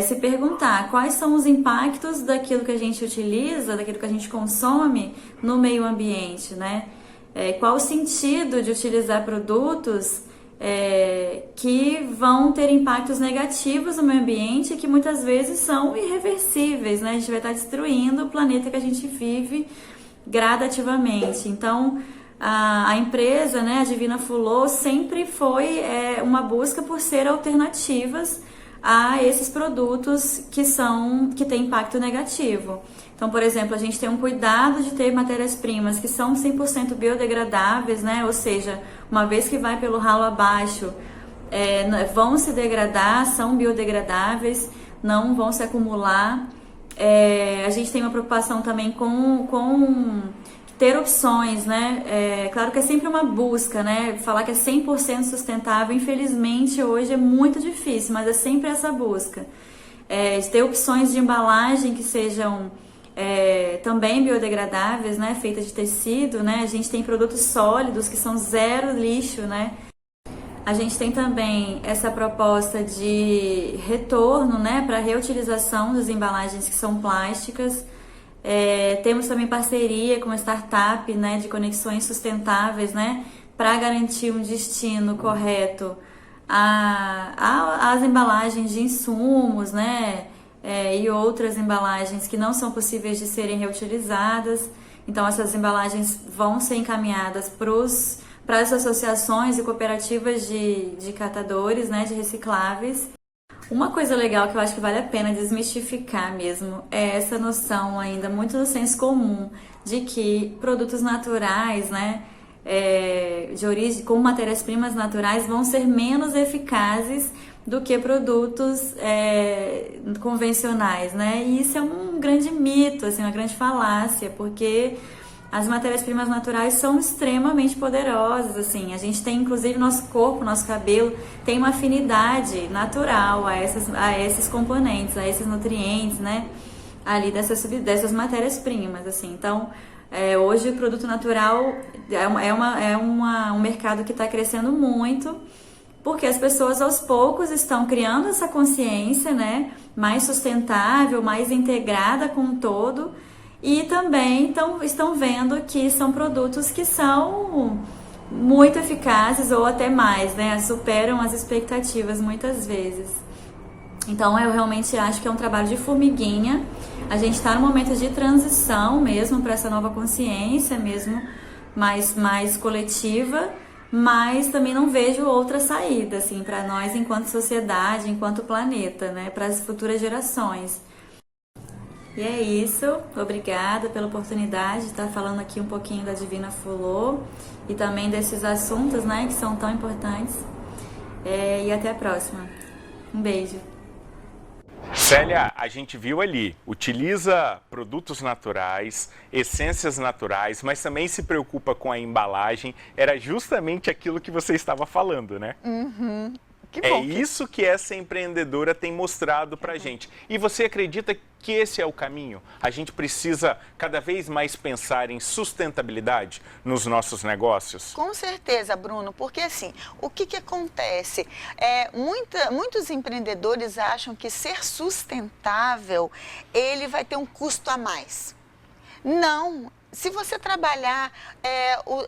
se perguntar quais são os impactos daquilo que a gente utiliza, daquilo que a gente consome no meio ambiente, né. Qual o sentido de utilizar produtos que vão ter impactos negativos no meio ambiente e que muitas vezes são irreversíveis, né? A gente vai estar destruindo o planeta que a gente vive gradativamente. Então, a empresa, né, a Divina Fulô, sempre foi uma busca por ser alternativas a esses produtos que têm impacto negativo. Então, por exemplo, a gente tem um cuidado de ter matérias-primas que são 100% biodegradáveis, né? Ou seja, uma vez que vai pelo ralo abaixo, vão se degradar, são biodegradáveis, não vão se acumular. A gente tem uma preocupação também com ter opções, né? Claro que é sempre uma busca, né? Falar que é 100% sustentável, infelizmente, hoje é muito difícil, mas é sempre essa busca. De ter opções de embalagem que sejam também biodegradáveis, né? Feitas de tecido, né? A gente tem produtos sólidos que são zero lixo, né? A gente tem também essa proposta de retorno, né? Para reutilização das embalagens que são plásticas. Temos também parceria com uma startup, né, de conexões sustentáveis, né, para garantir um destino correto às embalagens de insumos, né, e outras embalagens que não são possíveis de serem reutilizadas. Então, essas embalagens vão ser encaminhadas para as associações e cooperativas de catadores, né, de recicláveis. Uma coisa legal que eu acho que vale a pena desmistificar mesmo é essa noção ainda muito do senso comum de que produtos naturais, né, de origem, com matérias-primas naturais, vão ser menos eficazes do que produtos convencionais, né? E isso é um grande mito, assim, uma grande falácia, porque as matérias-primas naturais são extremamente poderosas, assim. A gente tem, inclusive, nosso corpo, nosso cabelo, tem uma afinidade natural a esses componentes, a esses nutrientes, né? Ali dessas matérias-primas, assim. Então, hoje o produto natural um mercado que está crescendo muito, porque as pessoas aos poucos estão criando essa consciência, né? Mais sustentável, mais integrada com o todo. E também estão vendo que são produtos que são muito eficazes ou até mais, né? Superam as expectativas muitas vezes. Então, eu realmente acho que é um trabalho de formiguinha. A gente está num momento de transição mesmo para essa nova consciência mesmo, mais coletiva, mas também não vejo outra saída, assim, para nós enquanto sociedade, enquanto planeta, né? Para as futuras gerações. E é isso, obrigada pela oportunidade de estar falando aqui um pouquinho da Divina Flor e também desses assuntos, né, que são tão importantes. E até a próxima. Um beijo. Célia, a gente viu ali, utiliza produtos naturais, essências naturais, mas também se preocupa com a embalagem. Era justamente aquilo que você estava falando, né? Uhum. Isso que essa empreendedora tem mostrado pra gente. E você acredita que esse é o caminho? A gente precisa cada vez mais pensar em sustentabilidade nos nossos negócios? Com certeza, Bruno, porque assim, o que acontece? Muitos empreendedores acham que ser sustentável, ele vai ter um custo a mais. Não. Se você trabalhar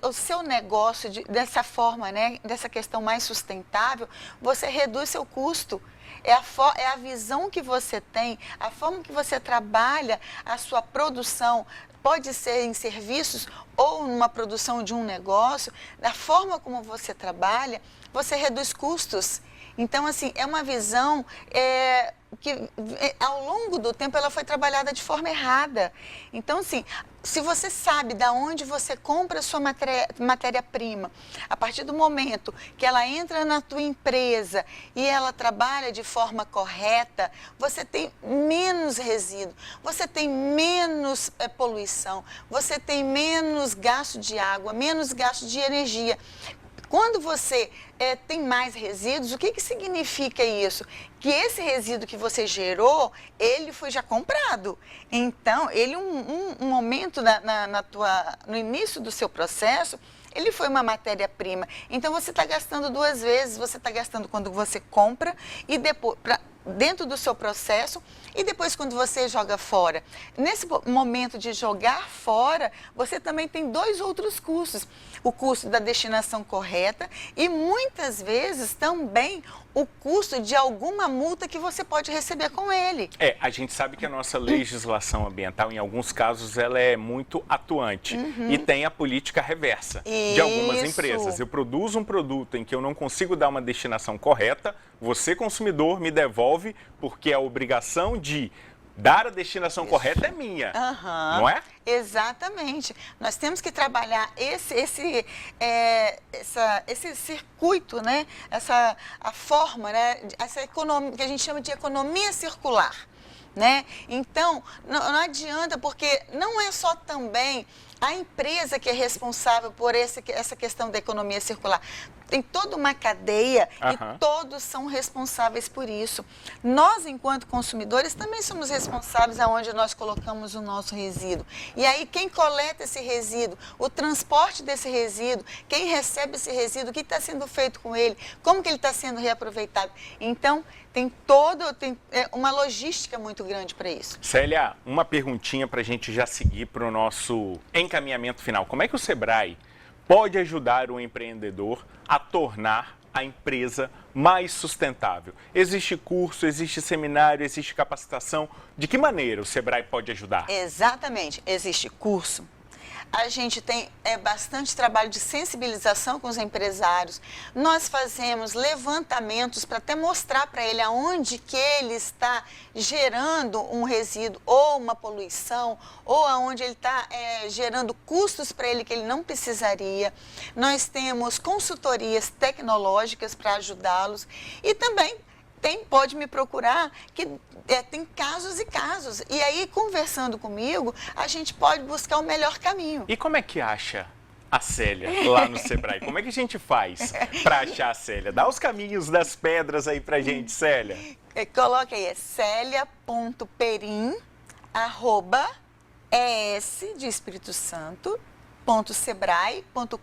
o seu negócio dessa forma, né, dessa questão mais sustentável, você reduz seu custo. É a visão que você tem, a forma que você trabalha a sua produção, pode ser em serviços ou numa produção de um negócio, da forma como você trabalha, você reduz custos. Então, assim, é uma visão que ao longo do tempo ela foi trabalhada de forma errada. Então, assim, se você sabe de onde você compra a sua matéria-prima, a partir do momento que ela entra na tua empresa e ela trabalha de forma correta, você tem menos resíduo, você tem menos poluição, você tem menos gasto de água, menos gasto de energia. Quando você tem mais resíduos, o que significa isso? Que esse resíduo que você gerou, ele foi já comprado. Então, ele um momento no início do seu processo, ele foi uma matéria-prima. Então, você está gastando duas vezes. Você está gastando quando você compra e depois dentro do seu processo e depois quando você joga fora. Nesse momento de jogar fora, você também tem dois outros custos. O custo da destinação correta e muitas vezes também o custo de alguma multa que você pode receber com ele. A gente sabe que a nossa legislação ambiental, em alguns casos, ela é muito atuante e tem a política reversa de algumas empresas. Eu produzo um produto em que eu não consigo dar uma destinação correta, você, consumidor, me devolve porque a obrigação de dar a destinação correta é minha, não é? Exatamente. Nós temos que trabalhar esse circuito, né? A forma, né? Essa economia que a gente chama de economia circular. né? Então, não adianta, porque não é só também a empresa que é responsável por essa questão da economia circular. Tem toda uma cadeia e todos são responsáveis por isso. Nós, enquanto consumidores, também somos responsáveis aonde nós colocamos o nosso resíduo. E aí, quem coleta esse resíduo, o transporte desse resíduo, quem recebe esse resíduo, o que está sendo feito com ele, como que ele está sendo reaproveitado. Então, tem uma logística muito grande para isso. Célia, uma perguntinha para a gente já seguir para o nosso encaminhamento final. Como é que o Sebrae pode ajudar o empreendedor a tornar a empresa mais sustentável? Existe curso, existe seminário, existe capacitação? De que maneira o Sebrae pode ajudar? Exatamente, existe curso. A gente tem bastante trabalho de sensibilização com os empresários. Nós fazemos levantamentos para até mostrar para ele aonde que ele está gerando um resíduo ou uma poluição, ou aonde ele está gerando custos para ele que ele não precisaria. Nós temos consultorias tecnológicas para ajudá-los e também pode me procurar, que tem casos e casos. E aí, conversando comigo, a gente pode buscar o melhor caminho. E como é que acha a Célia lá no Sebrae? Como é que a gente faz para achar a Célia? Dá os caminhos das pedras aí pra gente, Célia. Coloca aí, celia.perim@es de Espírito Santo .sebrae.com.br.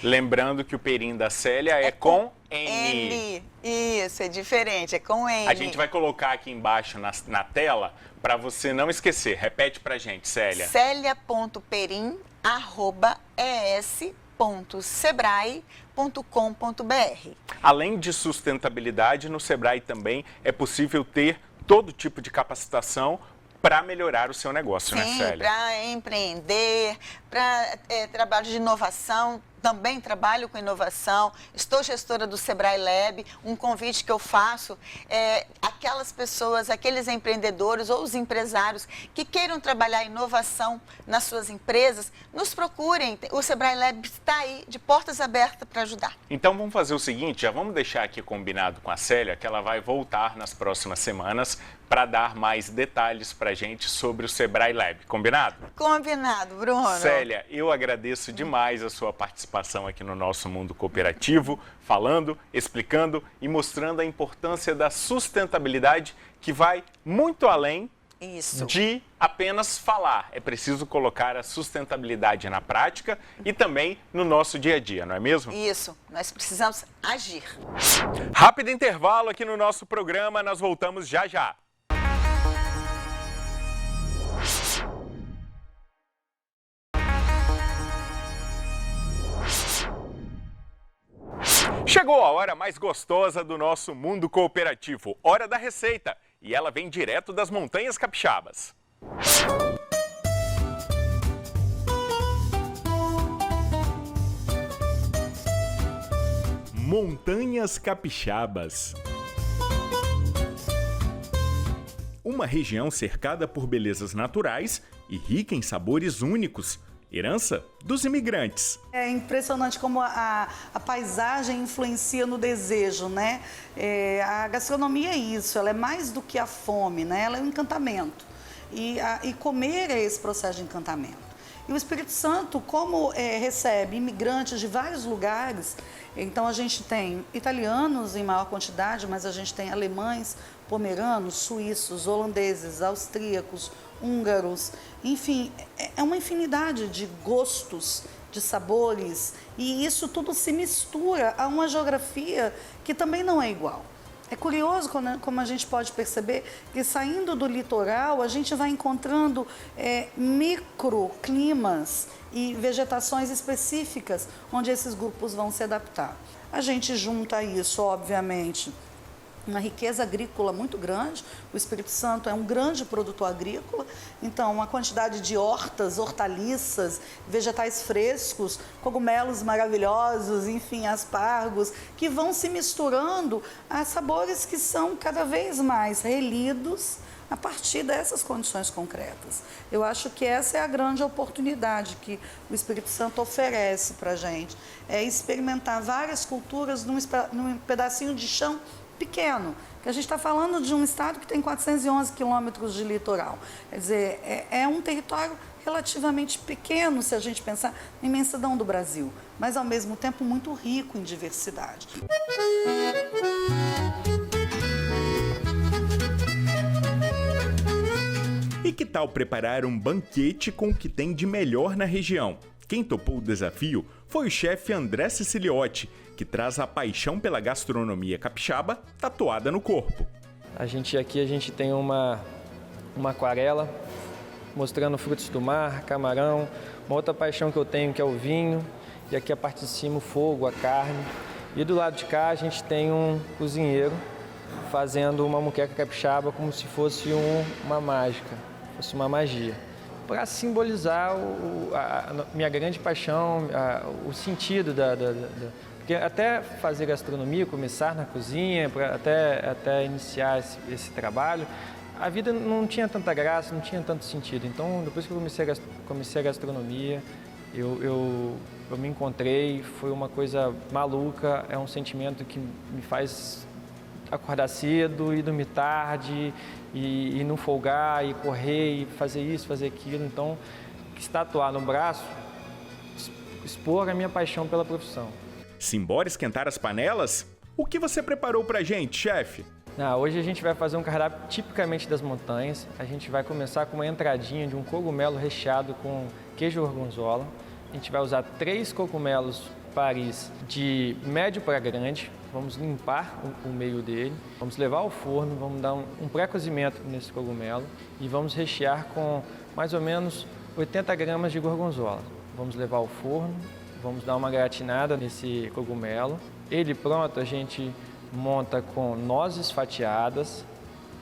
Lembrando que o Perim da Célia é com N. Isso, é diferente, é com N. A gente vai colocar aqui embaixo na tela para você não esquecer. Repete pra gente, Célia. celia.perim@es.sebrae.com.br. Além de sustentabilidade, no Sebrae também é possível ter todo tipo de capacitação para melhorar o seu negócio, né, Célia? Para empreender, para trabalho de inovação, também trabalho com inovação, estou gestora do Sebrae Lab. Um convite que eu faço é aquelas pessoas, aqueles empreendedores ou os empresários que queiram trabalhar inovação nas suas empresas, nos procurem. O Sebrae Lab está aí, de portas abertas para ajudar. Então vamos fazer o seguinte, já vamos deixar aqui combinado com a Célia que ela vai voltar nas próximas semanas para dar mais detalhes para a gente sobre o Sebrae Lab. Combinado? Combinado, Bruno. Célia, eu agradeço demais a sua participação aqui no nosso Mundo Cooperativo, falando, explicando e mostrando a importância da sustentabilidade que vai muito além de apenas falar. É preciso colocar a sustentabilidade na prática e também no nosso dia a dia, não é mesmo? Isso, nós precisamos agir. Rápido intervalo aqui no nosso programa, nós voltamos já já. Chegou a hora mais gostosa do nosso Mundo Cooperativo, hora da receita. E ela vem direto das Montanhas Capixabas. Montanhas Capixabas. Uma região cercada por belezas naturais e rica em sabores únicos. Herança dos imigrantes. É impressionante como a paisagem influencia no desejo, né? A gastronomia é isso, ela é mais do que a fome, né? Ela é um encantamento. E comer é esse processo de encantamento. E o Espírito Santo, como recebe imigrantes de vários lugares, então a gente tem italianos em maior quantidade, mas a gente tem alemães, pomeranos, suíços, holandeses, austríacos, húngaros, enfim, é uma infinidade de gostos, de sabores, e isso tudo se mistura a uma geografia que também não é igual. É curioso como a gente pode perceber que saindo do litoral a gente vai encontrando microclimas e vegetações específicas onde esses grupos vão se adaptar. A gente junta isso, obviamente, uma riqueza agrícola muito grande. O Espírito Santo é um grande produtor agrícola, então uma quantidade de hortas, hortaliças, vegetais frescos, cogumelos maravilhosos, enfim, aspargos, que vão se misturando a sabores que são cada vez mais relidos a partir dessas condições concretas. Eu acho que essa é a grande oportunidade que o Espírito Santo oferece para a gente, é experimentar várias culturas num pedacinho de chão pequeno, Porque a gente está falando de um estado que tem 411 quilômetros de litoral. Quer dizer, é um território relativamente pequeno, se a gente pensar na imensidão do Brasil, mas ao mesmo tempo muito rico em diversidade. E que tal preparar um banquete com o que tem de melhor na região? Quem topou o desafio foi o chefe André Siciliotti, que traz a paixão pela gastronomia capixaba tatuada no corpo. A gente tem uma aquarela mostrando frutos do mar, camarão, uma outra paixão que eu tenho que é o vinho, e aqui a parte de cima o fogo, a carne. E do lado de cá a gente tem um cozinheiro fazendo uma moqueca capixaba como se fosse uma mágica, fosse uma magia, para simbolizar a minha grande paixão, o sentido porque até fazer gastronomia, começar na cozinha, até iniciar esse trabalho, a vida não tinha tanta graça, não tinha tanto sentido. Então, depois que eu comecei a gastronomia, eu me encontrei, foi uma coisa maluca, é um sentimento que me faz acordar cedo e dormir tarde, e não folgar, e correr, e fazer isso, fazer aquilo. Então, quis tatuar no braço, expor a minha paixão pela profissão. Simbora esquentar as panelas? O que você preparou pra gente, chefe? Hoje a gente vai fazer um cardápio tipicamente das montanhas. A gente vai começar com uma entradinha de um cogumelo recheado com queijo gorgonzola. A gente vai usar 3 cogumelos Paris de médio para grande. Vamos limpar o meio dele, vamos levar ao forno, vamos dar um pré-cozimento nesse cogumelo e vamos rechear com mais ou menos 80 gramas de gorgonzola. Vamos levar ao forno, vamos dar uma gratinada nesse cogumelo. Ele pronto, a gente monta com nozes fatiadas,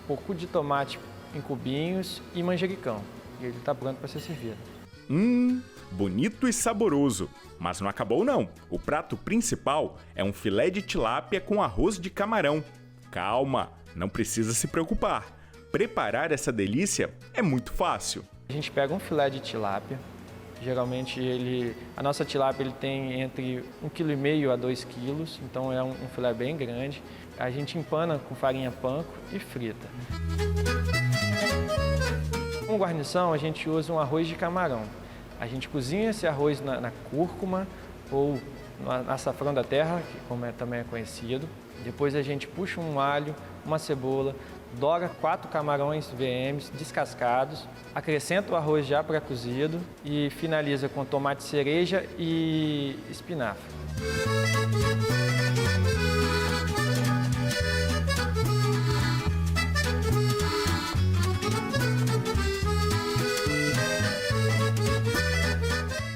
pouco de tomate em cubinhos e manjericão. E ele está pronto para ser servido. Bonito e saboroso. Mas não acabou não. O prato principal é um filé de tilápia com arroz de camarão. Calma, não precisa se preocupar. Preparar essa delícia é muito fácil. A gente pega um filé de tilápia. Geralmente a nossa tilápia tem entre 1,5 kg a 2 kg, então é um filé bem grande. A gente empana com farinha panko e frita. Como guarnição, a gente usa um arroz de camarão. A gente cozinha esse arroz na cúrcuma ou no açafrão da terra, que também é conhecido. Depois a gente puxa um alho, uma cebola, doura 4 camarões VMs descascados, acrescenta o arroz já pré-cozido e finaliza com tomate cereja e espinafre.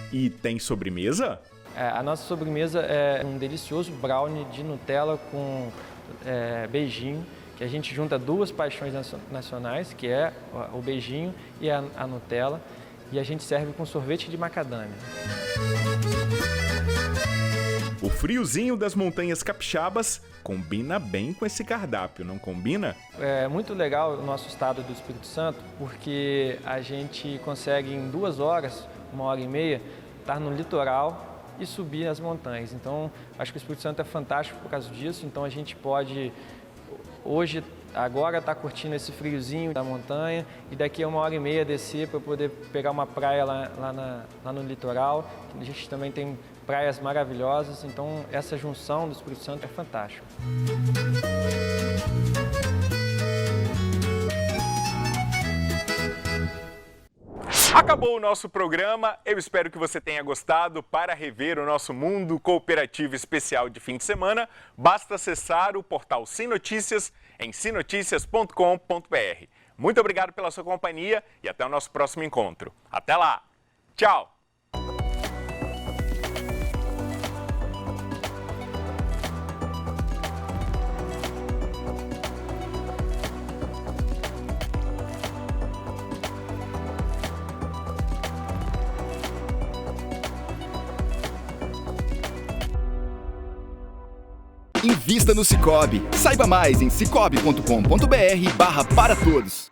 E tem sobremesa? A nossa sobremesa é um delicioso brownie de Nutella com beijinho, que a gente junta 2 paixões nacionais, que é o beijinho e a Nutella, e a gente serve com sorvete de macadâmia. O friozinho das montanhas capixabas combina bem com esse cardápio, não combina? É muito legal o nosso estado do Espírito Santo, porque a gente consegue em 2 horas, 1h30, estar no litoral e subir as montanhas. Então, acho que o Espírito Santo é fantástico por causa disso, então a gente pode, agora está curtindo esse friozinho da montanha e daqui a 1h30 descer para poder pegar uma praia lá no litoral. A gente também tem praias maravilhosas, então essa junção do Espírito Santo é fantástica. Acabou o nosso programa, eu espero que você tenha gostado. Para rever o nosso Mundo Cooperativo Especial de fim de semana, basta acessar o portal Sim Notícias em simnoticias.com.br. Muito obrigado pela sua companhia e até o nosso próximo encontro. Até lá! Tchau! Invista no Sicoob. Saiba mais em sicoob.com.br/para todos.